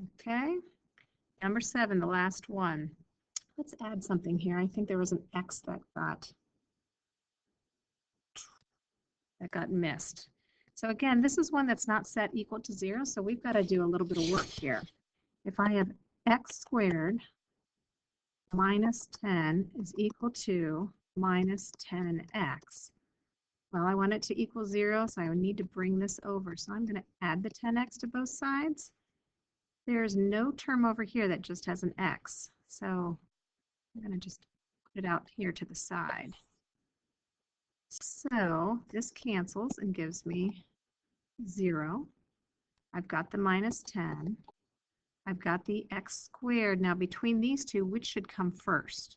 Okay, number 7, the last one. Let's add something here. I think there was an x that got missed. So again, this is one that's not set equal to 0, so we've got to do a little bit of work here. If I have x squared minus 10 is equal to minus 10x, well, I want it to equal 0, so I would need to bring this over. So I'm going to add the 10x to both sides. There's no term over here that just has an x, so I'm going to just put it out here to the side. So this cancels and gives me 0. I've got the minus 10. I've got the x squared. Now between these two, which should come first?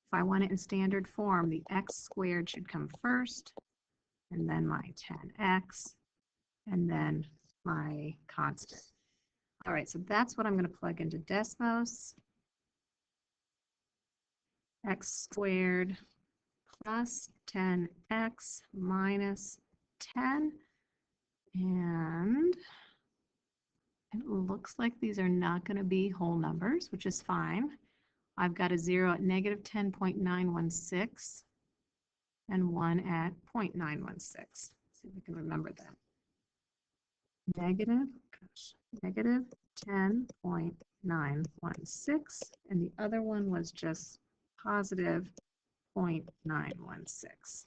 If I want it in standard form, the x squared should come first, and then my 10x, and then my constant. All right, so that's what I'm going to plug into Desmos. X squared plus 10x minus 10. And it looks like these are not going to be whole numbers, which is fine. I've got a 0 at negative 10.916 and 1 at 0.916. See if we can remember that. Negative 10.916, and the other one was just positive 0.916.